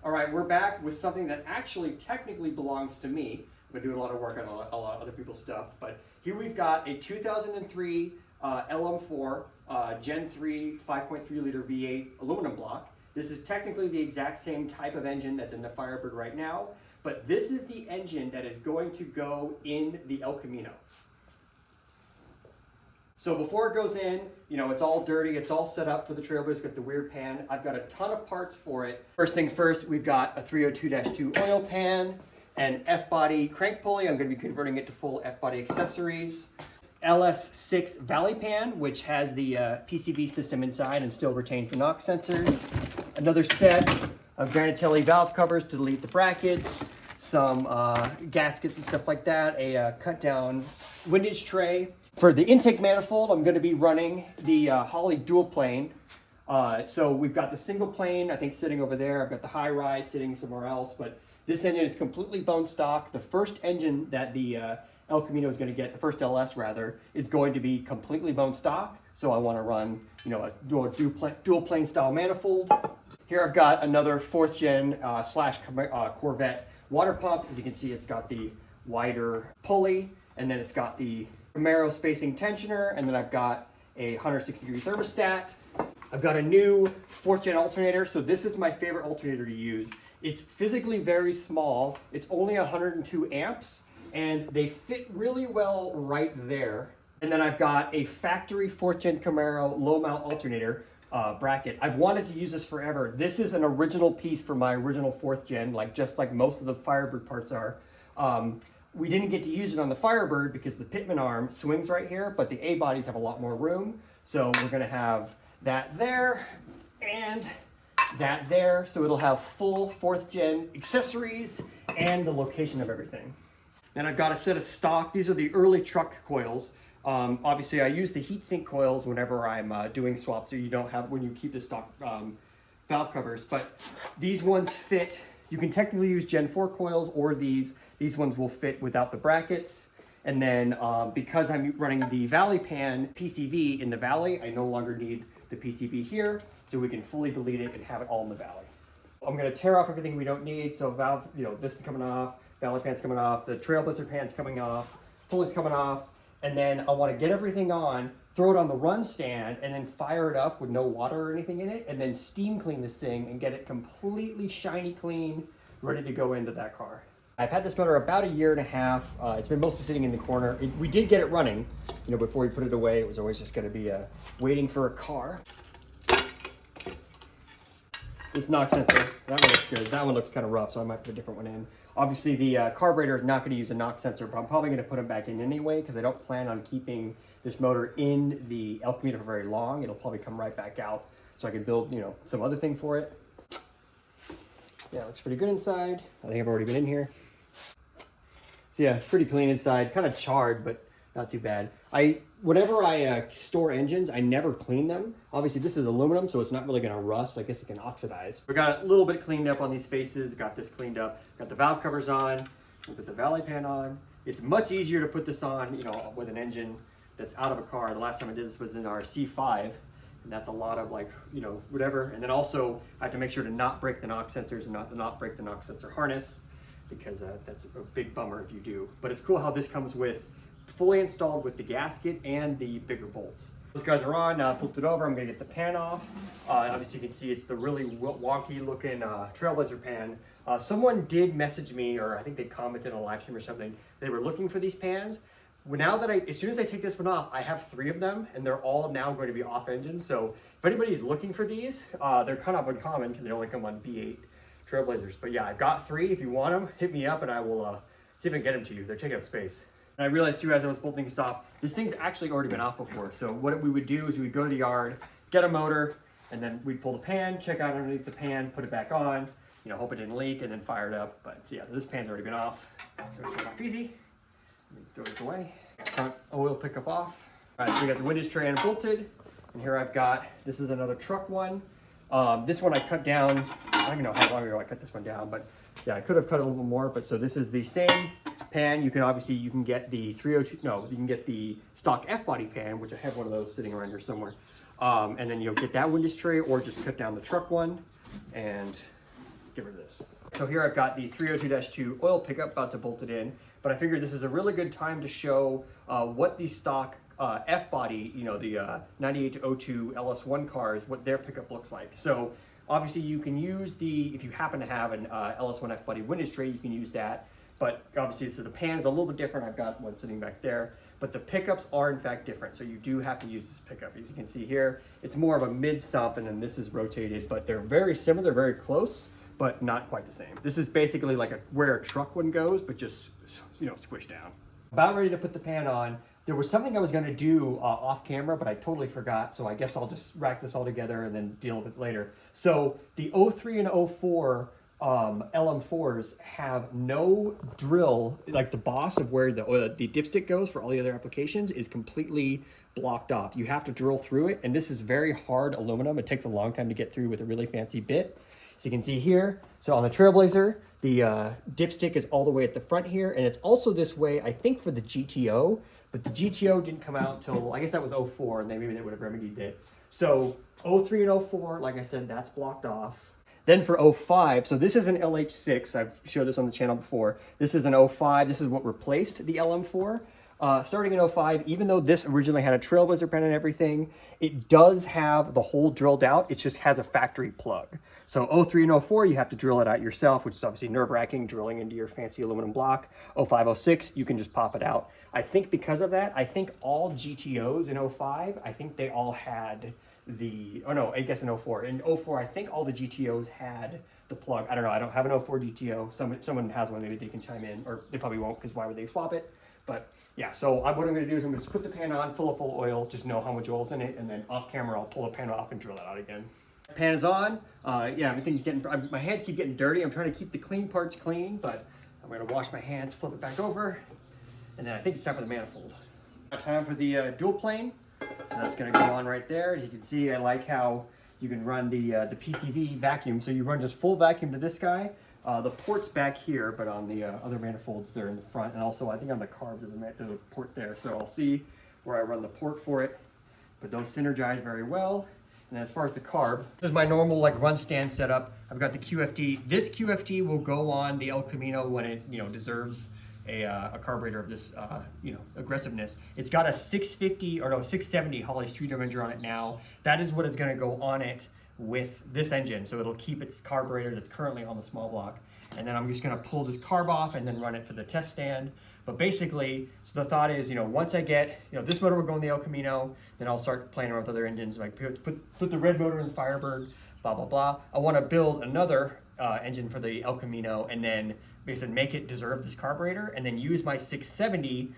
All right, we're back with something that actually technically belongs to me. I've been doing a lot of work on a lot of other people's stuff, but here we've got a 2003 LM4 Gen 3 5.3 liter V8 aluminum block. This is technically the exact same type of engine that's in the Firebird right now, but this is the engine that is going to go in the El Camino. So before it goes in, you know, it's all dirty, it's all set up for the Trailblazer, it's got the weird pan. I've got a ton of parts for it. First thing first, we've got a 302-2 oil pan, an F-body crank pulley. I'm gonna be converting it to full F-body accessories. LS6 valley pan, which has the PCV system inside and still retains the knock sensors. Another set of Granatelli valve covers to delete the brackets, some gaskets and stuff like that, a cut down windage tray. For the intake manifold, I'm going to be running the Holley dual plane. So we've got the single plane, I think, sitting over there. I've got the high rise sitting somewhere else, but this engine is completely bone stock. The first engine that the El Camino is going to get, the first LS rather, is going to be completely bone stock. So I want to run, you know, a dual plane style manifold. Here I've got another 4th gen slash Corvette water pump. As you can see, it's got the wider pulley, and then it's got the Camaro spacing tensioner, and then I've got a 160-degree thermostat. I've got a new 4th gen alternator. So this is my favorite alternator to use. It's physically very small. It's only 102 amps, and they fit really well right there. And then I've got a factory 4th gen Camaro low mount alternator bracket. I've wanted to use this forever. This is an original piece for my original 4th gen, just like most of the Firebird parts are. We didn't get to use it on the Firebird because the pitman arm swings right here, but the A-bodies have a lot more room. So we're gonna have that there and that there. So it'll have full 4th gen accessories and the location of everything. Then I've got a set of stock. These are the early truck coils. Obviously I use the heatsink coils whenever I'm doing swaps, so you don't have, when you keep the stock valve covers, but these ones fit. You can technically use Gen 4 coils or these ones will fit without the brackets. And then because I'm running the valley pan PCV in the valley, I no longer need the PCV here, so we can fully delete it and have it all in the valley. I'm gonna tear off everything we don't need. So valve, you know, this is coming off, valley pan's coming off, the Trailblazer pan's coming off, pulley's coming off, and then I wanna get everything on, throw it on the run stand, and then fire it up with no water or anything in it, and then steam clean this thing and get it completely shiny clean, ready to go into that car. I've had this motor about 1.5 years. It's been mostly sitting in the corner. We did get it running, you know, before we put it away. It was always just gonna be waiting for a car. This knock sensor, that one looks good. That one looks kind of rough, so I might put a different one in. Obviously the Carburetor is not gonna use a knock sensor, but I'm probably gonna put them back in anyway, because I don't plan on keeping this motor in the El Camino for very long. It'll probably come right back out, so I can build, you know, some other thing for it. Yeah, it looks pretty good inside. I think I've already been in here. So yeah, pretty clean inside, kind of charred, but not too bad. Whenever I store engines, I never clean them. Obviously this is aluminum, so it's not really gonna rust. I guess it can oxidize. We got a little bit cleaned up on these faces, got this cleaned up, got the valve covers on, we put the valley pan on. It's much easier to put this on, you know, with an engine that's out of a car. The last time I did this was in our C5, and that's a lot of, like, you know, whatever. And then also I have to make sure to not break the knock sensors and not break the knock sensor harness, because that's a big bummer if you do. But it's cool how this comes with fully installed with the gasket and the bigger bolts. Those guys are on. Now I flipped it over. I'm gonna get the pan off. Obviously you can see it's the really wonky looking Trailblazer pan. Someone did message me, or I think they commented on a live stream or something. They were looking for these pans. Well, now that as soon as I take this one off, I have 3 of them, and they're all now going to be off engine. So if anybody's looking for these, they're kind of uncommon because they only come on V8 Trailblazers. But yeah, I've got 3. If you want them, hit me up and I will see if I can get them to you. They're taking up space. And I realized too, as I was bolting this off, this thing's actually already been off before. So what we would do is we would go to the yard, get a motor, and then we'd pull the pan, check out underneath the pan, put it back on, you know, hope it didn't leak, and then fire it up. But so yeah, this pan's already been off. So it's off easy. Let me throw this away. Front oil pickup off. All right, so we got the windage tray unbolted. And here I've got, this is another truck one. This one I cut down, I don't even know how long ago I cut this one down, but yeah, I could have cut it a little bit more. But so this is the same pan. You can obviously, you can get the 302, no, you can get the stock F-body pan, which I have one of those sitting around here somewhere. And then you'll get that windage tray, or just cut down the truck one and get rid of this. So here I've got the 302-2 oil pickup, about to bolt it in, but I figured this is a really good time to show what the stock F-body, you know, the 98-02 LS1 cars, what their pickup looks like. So obviously you can use the, if you happen to have an LS1 F-body windage tray, you can use that. But obviously, so the pan is a little bit different. I've got one sitting back there, but the pickups are in fact different. So you do have to use this pickup. As you can see here, it's more of a mid sump, and then this is rotated, but they're very similar, they're very close, but not quite the same. This is basically like where a truck one goes, but just, you know, squished down. About ready to put the pan on. There was something I was gonna do off camera, but I totally forgot. So I guess I'll just rack this all together and then deal with it later. So the 03 and 04 LM4s have no drill, like the boss of where the dipstick goes for all the other applications is completely blocked off. You have to drill through it, and this is very hard aluminum. It takes a long time to get through with a really fancy bit. So you can see here, so on the Trailblazer, the dipstick is all the way at the front here, and it's also this way, I think, for the GTO, but the GTO didn't come out until, I guess that was 04, and maybe they would have remedied it. So 03 and 04, like I said, that's blocked off. Then for 05, so this is an LH6, I've showed this on the channel before. This is an 05, this is what replaced the LM4. Starting in 05, even though this originally had a Trailblazer pen and everything, it does have the hole drilled out, it just has a factory plug. So 03 and 04, you have to drill it out yourself, which is obviously nerve-wracking, drilling into your fancy aluminum block. 05, 06, you can just pop it out. I think because of that, I think all GTOs in 05, I think they all had the, oh no, I guess in 04. In 04, I think all the GTOs had the plug. I don't know, I don't have an 04 GTO. Someone has one, maybe they can chime in, or they probably won't, because why would they swap it? But yeah, so what I'm gonna do is I'm gonna just put the pan on full of oil, just know how much oil's in it, and then off camera, I'll pull the pan off and drill it out again. Pan is on. Yeah, everything's getting, my hands keep getting dirty. I'm trying to keep the clean parts clean, but I'm gonna wash my hands, flip it back over, and then I think it's time for the manifold. Time for the dual plane. So that's gonna go on right there. You can see I like how you can run the PCV vacuum. So you run just full vacuum to this guy. The port's back here, but on the other manifolds they're in the front, and also I think on the carb there's a port there. So I'll see where I run the port for it, but those synergize very well. And then as far as the carb, this is my normal like run stand setup. I've got the QFT. This QFT will go on the El Camino when it, you know, deserves a carburetor of this, you know, aggressiveness. It's got a 670 Holley street Avenger on it now. That is what is going to go on it with this engine. So it'll keep its carburetor that's currently on the small block. And then I'm just going to pull this carb off and then run it for the test stand. But basically, so the thought is, you know, once I get, you know, this motor will go in the El Camino, then I'll start playing around with other engines. Like put the red motor in the Firebird, blah, blah, blah. I want to build another engine for the El Camino and then basically make it deserve this carburetor, and then use my 670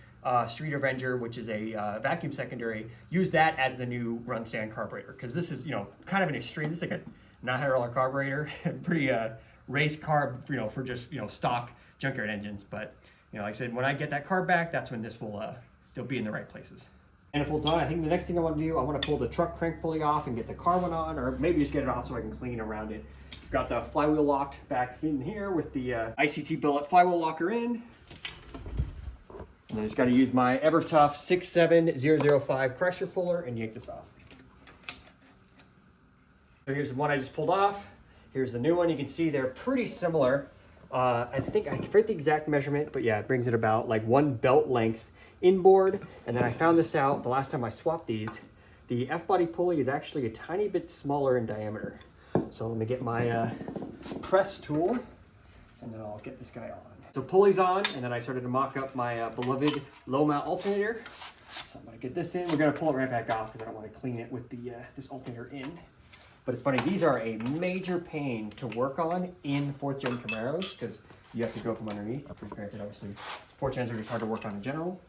Street Avenger, which is a vacuum secondary, use that as the new run stand carburetor. Because this is, you know, kind of an extreme. This is like a $900 carburetor, pretty race carb, you know, for just, you know, stock junkyard engines. But, you know, like I said, when I get that carb back, that's when this will, they'll be in the right places. Manifold's on. I think the next thing I want to do, I want to pull the truck crank pulley off and get the car one on, or maybe just get it off so I can clean around it. Got the flywheel locked back in here with the ICT billet flywheel locker in. And I just got to use my Evertough 67005 pressure puller and yank this off. So here's the one I just pulled off. Here's the new one. You can see they're pretty similar. I think I forget the exact measurement, but yeah, it brings it about like one belt length inboard. And then I found this out the last time I swapped these. The F-body pulley is actually a tiny bit smaller in diameter. So let me get my press tool, and then I'll get this guy on. So pulley's on, and then I started to mock up my beloved low mount alternator. So I'm gonna get this in. We're gonna pull it right back off because I don't want to clean it with the this alternator in. But it's funny, these are a major pain to work on in 4th gen Camaros because you have to go from underneath. Granted, obviously, 4th gens are just hard to work on in general.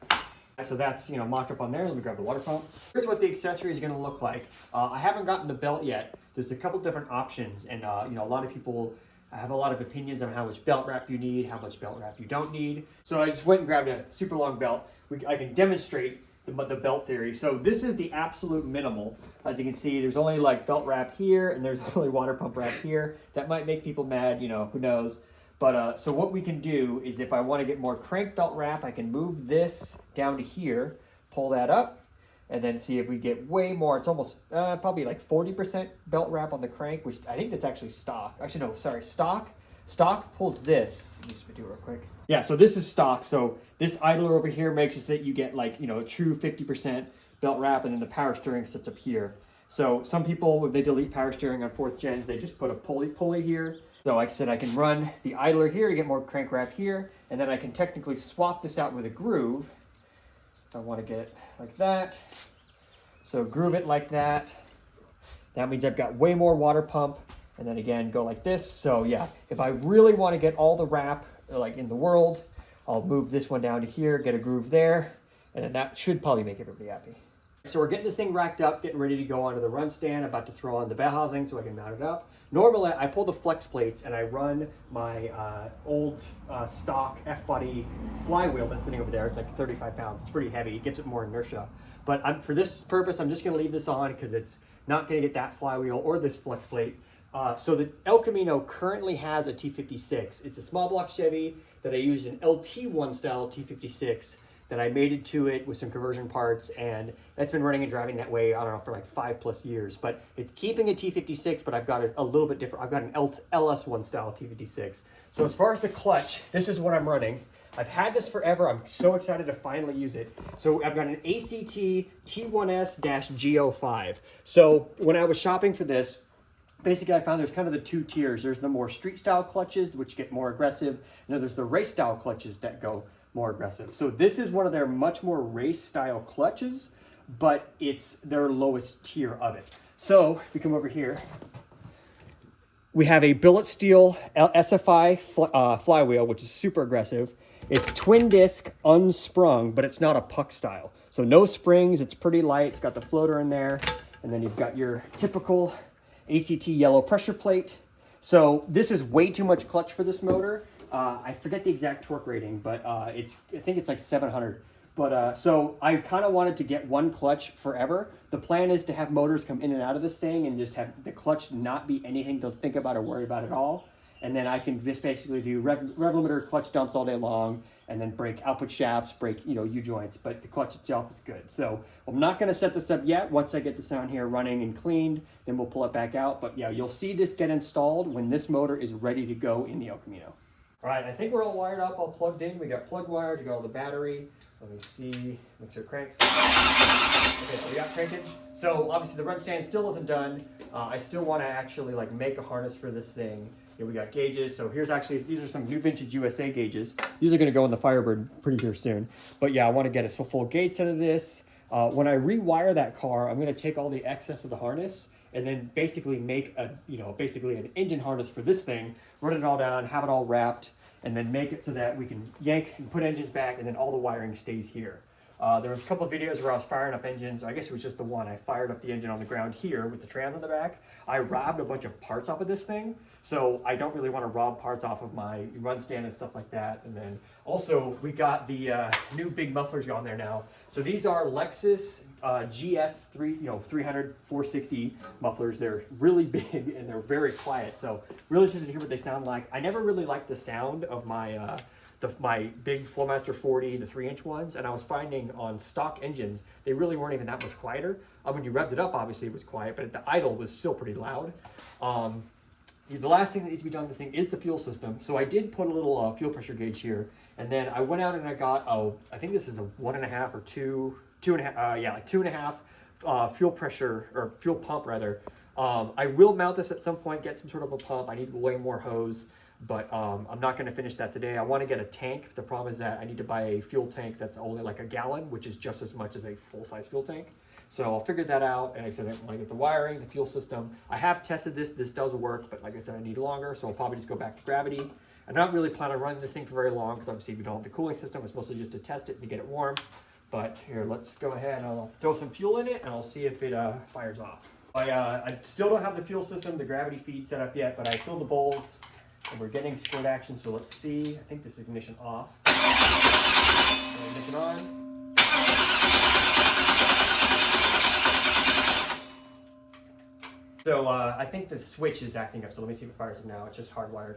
So that's, you know, mocked up on there. Let me grab the water pump. Here's what the accessory is going to look like. I haven't gotten the belt yet. There's a couple different options, and you know, a lot of people have a lot of opinions on how much belt wrap you need, how much belt wrap you don't need. So I just went and grabbed a super long belt. I can demonstrate the belt theory. So this is the absolute minimal. As you can see, there's only like belt wrap here, and there's only water pump wrap here. That might make people mad, you know, who knows. But so what we can do is if I want to get more crank belt wrap, I can move this down to here, pull that up, and then see if we get way more. It's almost probably like 40% belt wrap on the crank, which I think that's actually stock. Actually, no, sorry, stock. Stock pulls this. Let me just do it real quick. Yeah, so this is stock. So this idler over here makes it so that you get like, you know, a true 50% belt wrap, and then the power steering sits up here. So some people, when they delete power steering on 4th gens, they just put a pulley here. So like I said, I can run the idler here to get more crank wrap here, and then I can technically swap this out with a groove. If I want to get it like that. So groove it like that. That means I've got way more water pump, and then again, go like this. So yeah, if I really want to get all the wrap like in the world, I'll move this one down to here, get a groove there, and then that should probably make everybody happy. So we're getting this thing racked up, getting ready to go onto the run stand. I'm about to throw on the bell housing so I can mount it up. Normally, I pull the flex plates and I run my old stock F-body flywheel that's sitting over there. It's like 35 pounds. It's pretty heavy. It gives it more inertia. But for this purpose, I'm just going to leave this on because it's not going to get that flywheel or this flex plate. So the El Camino currently has a T56. It's a small block Chevy that I use an LT1 style T56 that I mated to it with some conversion parts, and that's been running and driving that way, I don't know, for like 5+ years. But it's keeping a T56, but I've got a little bit different. I've got an LS1 style T56. So as far as the clutch, this is what I'm running. I've had this forever. I'm so excited to finally use it. So I've got an ACT T1S-G05. So when I was shopping for this, basically I found there's kind of the 2 tiers. There's the more street style clutches, which get more aggressive, and then there's the race style clutches that go more aggressive. So this is one of their much more race style clutches, but it's their lowest tier of it. So if we come over here, we have a billet steel SFI flywheel, which is super aggressive. It's twin disc unsprung, but it's not a puck style. So no springs, it's pretty light. It's got the floater in there. And then you've got your typical ACT yellow pressure plate. So this is way too much clutch for this motor. I forget the exact torque rating, but I think it's like 700. But so I kind of wanted to get one clutch forever. The plan is to have motors come in and out of this thing and just have the clutch not be anything to think about or worry about at all. And then I can just basically do rev limiter clutch dumps all day long, and then break output shafts, break, you know, U-joints, but the clutch itself is good. So I'm not going to set this up yet. Once I get this on here running and cleaned, then we'll pull it back out. But yeah, you'll see this get installed when this motor is ready to go in the El Camino. All right, I think we're all wired up, all plugged in. We got plug wires, we got all the battery. Let me see, make sure it cranks. Okay, so we got crankage. So obviously the run stand still isn't done. I still want to actually like make a harness for this thing. Yeah, we got gauges. So here's actually, these are some new vintage USA gauges. These are gonna go in the Firebird pretty here soon. But yeah, I want to get a full gauge set of this. When I rewire that car, I'm gonna take all the excess of the harness and then basically make a, you know, basically an engine harness for this thing, run it all down, have it all wrapped, and then make it so that we can yank and put engines back, and then all the wiring stays here. There was a couple of videos where I was firing up engines. I guess it was just the one. I fired up the engine on the ground here with the trans on the back. I robbed a bunch of parts off of this thing, so I don't really want to rob parts off of my run stand and stuff like that. And then also we got the new big mufflers on there now. So these are Lexus GS 300 460 mufflers. They're really big and they're very quiet. So really interested to hear what they sound like. I never really liked the sound of my my big Flowmaster 40, the 3-inch ones, and I was finding on stock engines, they really weren't even that much quieter. When you revved it up, obviously it was quiet, but at the idle was still pretty loud. The last thing that needs to be done with this thing is the fuel system. So I did put a little fuel pressure gauge here, and then I went out and I got, I think this is a 1.5 or 2.5, yeah, like 2.5 fuel pressure, or fuel pump rather. I will mount this at some point, get some sort of a pump. I need way more hose. But I'm not going to finish that today. I want to get a tank. The problem is that I need to buy a fuel tank that's only like a gallon, which is just as much as a full-size fuel tank. So I'll figure that out. And like I said, I want to get the wiring, the fuel system. I have tested this. This does work, but like I said, I need longer. So I'll probably just go back to Gravity. I'm not really planning on running this thing for very long because obviously we don't have the cooling system. It's mostly just to test it and to get it warm. But here, let's go ahead and I'll throw some fuel in it and I'll see if it fires off. I still don't have the fuel system, the Gravity feed set up yet, but I filled the bowls. And we're getting squirt action, so let's see. I think this ignition off. Ignition on. So I think the switch is acting up, so let me see if it fires up now. It's just hardwired.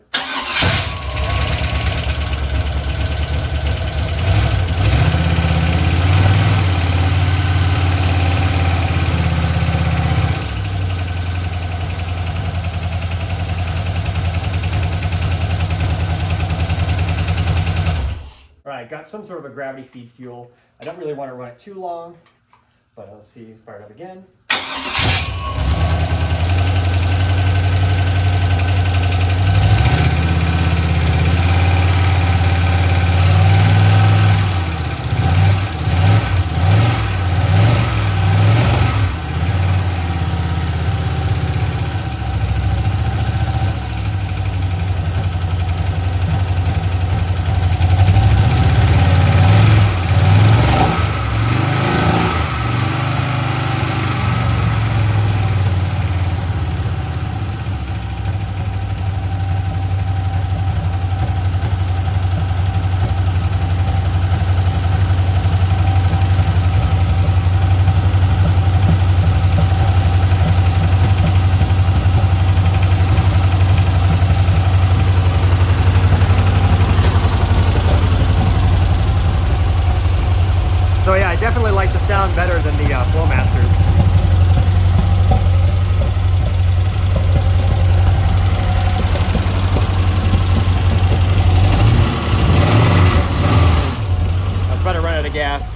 right, got some sort of a gravity feed fuel. I don't really want to run it too long, but let's see, fire it up again. So yeah, I definitely like the sound better than the Flowmasters. I was about to run out of gas.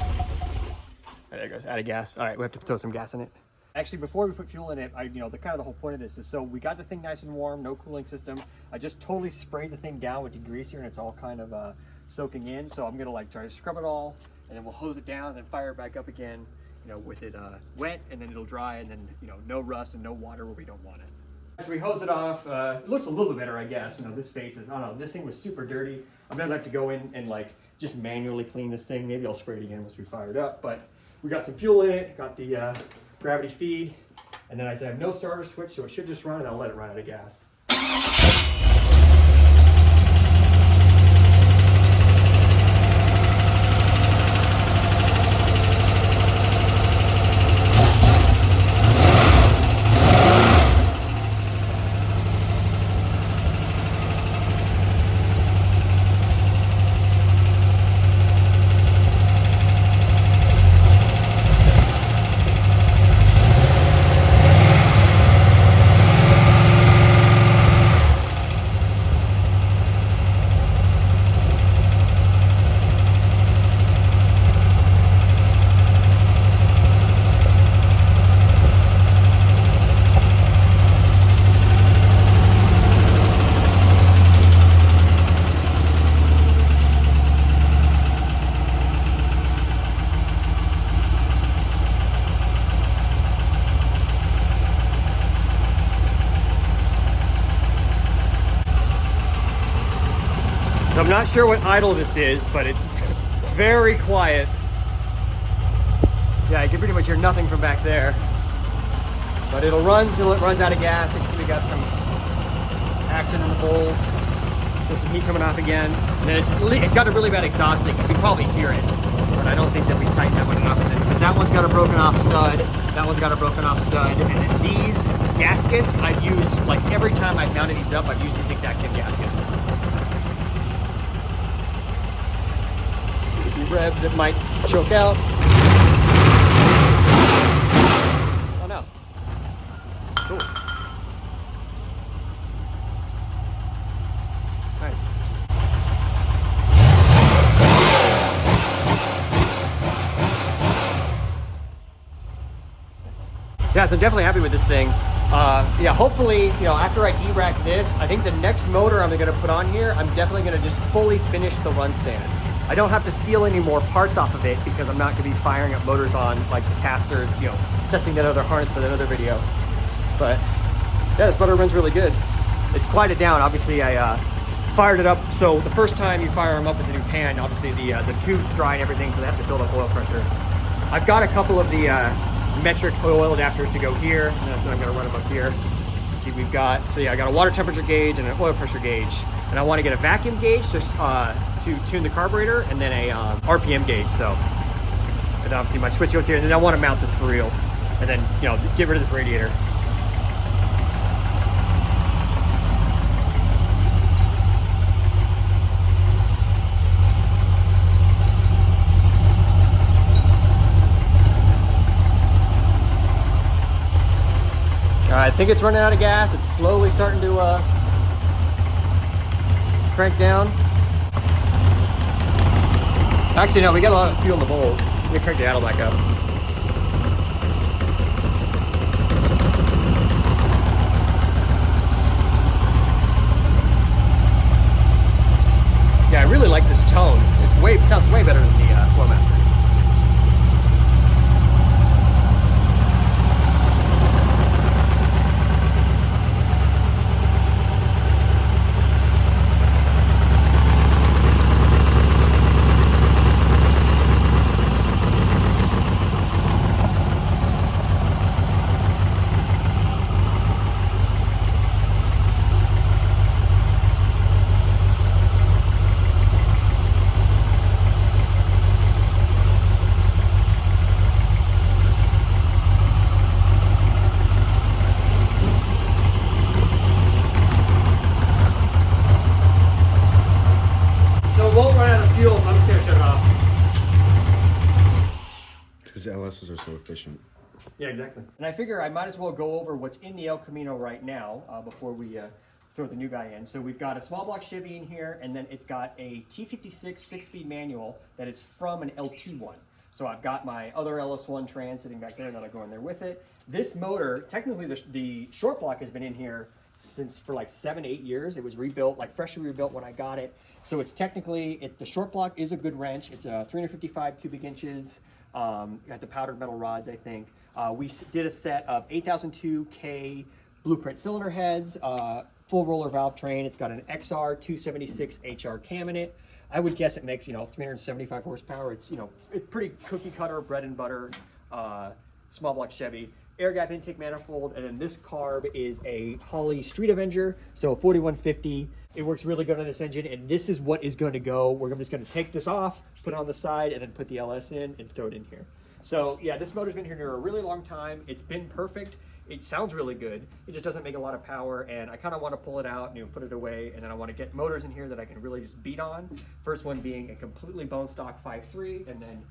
There it goes, out of gas. All right, we have to throw some gas in it. Actually, before we put fuel in it, the whole point of this is, so we got the thing nice and warm, no cooling system. I just totally sprayed the thing down with degreaser and it's all kind of soaking in. So I'm gonna like try to scrub it all, and then we'll hose it down and then fire it back up again, with it wet, and then it'll dry, and then, no rust and no water where we don't want it. So we hose it off. It looks a little bit better, I guess. This face is, I don't know, this thing was super dirty. I'm gonna have to go in and like just manually clean this thing. Maybe I'll spray it again once we fire it up, but we got some fuel in it, got the gravity feed, and then I said I have no starter switch, so it should just run, and I'll let it run out of gas. So I'm not sure what idle this is, but it's very quiet. Yeah, you can pretty much hear nothing from back there. But it'll run till it runs out of gas. You can see we got some action in the bowls. There's some heat coming off again. And then it's got a really bad exhaust leak. You can probably hear it, but I don't think that we tightened that one enough. That one's got a broken off stud. That one's got a broken off stud. And then these gaskets, I've used, like every time I've mounted these up, I've used these exact same gaskets. See if he revs, it might choke out. Oh no. Cool. Nice. Yeah, so I'm definitely happy with this thing. Yeah, hopefully, after I de-rack this, I think the next motor I'm gonna put on here, I'm definitely gonna just fully finish the run stand. I don't have to steal any more parts off of it because I'm not gonna be firing up motors on like the casters, testing that other harness for that other video. But yeah, this motor runs really good. It's quieted down. Obviously, I fired it up. So the first time you fire them up with the new pan, obviously the tube's dry and everything, so they have to build up oil pressure. I've got a couple of the metric oil adapters to go here, and that's what I'm gonna run them up here. See, we've got, I got a water temperature gauge and an oil pressure gauge, and I want to get a vacuum gauge to tune the carburetor, and then a RPM gauge. So, and then obviously my switch goes here, and then I want to mount this for real, and then get rid of this radiator. I think it's running out of gas. It's slowly starting to crank down. Actually, no, we got a lot of fuel in the bowls. Let me crank the idle back up. Yeah, I really like this tone. It sounds way better than the Flowmaster. Because LSs are so efficient. Yeah, exactly. And I figure I might as well go over what's in the El Camino right now before we throw the new guy in. So we've got a small block Chevy in here, and then it's got a T56 six-speed manual that is from an LT1. So I've got my other LS1 trans sitting back there that'll go in there with it. This motor, technically the short block has been in here for like 7, 8 years. It was rebuilt, like freshly rebuilt when I got it. So it's technically, the short block is a good wrench. It's a 355 cubic inches. Got the powdered metal rods, I think. We did a set of 8002K blueprint cylinder heads, full roller valve train. It's got an XR 276 HR cam in it. I would guess it makes, 375 horsepower. It's, it's pretty cookie cutter, bread and butter, small block Chevy. Air gap intake manifold, and then this carb is a Holley Street Avenger, so 4150. It works really good on this engine, and this is what is going to go. We're just going to take this off, put it on the side, and then put the LS in and throw it in here. So yeah, this motor's been here for a really long time. It's been perfect. It sounds really good. It just doesn't make a lot of power, and I kind of want to pull it out and put it away, and then I want to get motors in here that I can really just beat on. First one being a completely bone stock 5.3, and then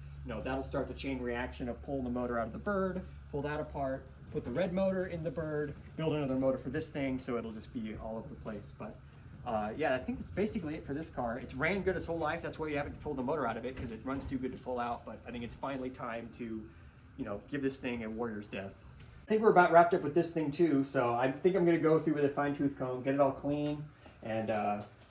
that'll start the chain reaction of pulling the motor out of the bird, pull that apart, put the red motor in the bird, build another motor for this thing, so it'll just be all over the place. But yeah, I think that's basically it for this car. It's ran good its whole life. That's why you haven't pulled the motor out of it, because it runs too good to pull out. But I think it's finally time to, give this thing a warrior's death. I think we're about wrapped up with this thing too, so I think I'm gonna go through with a fine tooth comb, get it all clean, and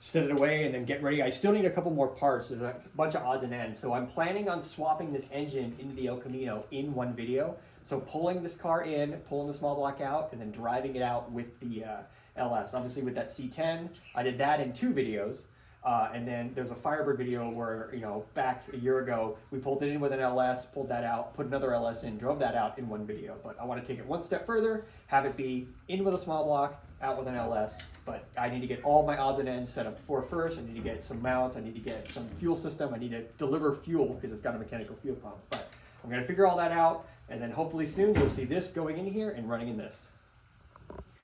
set it away, and then get ready. I still need a couple more parts. There's a bunch of odds and ends. So I'm planning on swapping this engine into the El Camino in one video. So pulling this car in, pulling the small block out, and then driving it out with the LS. Obviously with that C10, I did that in 2 videos. And then there's a Firebird video where, back a year ago, we pulled it in with an LS, pulled that out, put another LS in, drove that out in one video. But I want to take it one step further, have it be in with a small block, out with an LS. But I need to get all my odds and ends set up before first. I need to get some mounts. I need to get some fuel system. I need to deliver fuel because it's got a mechanical fuel pump. But I'm going to figure all that out. And then hopefully soon you'll see this going in here and running in this.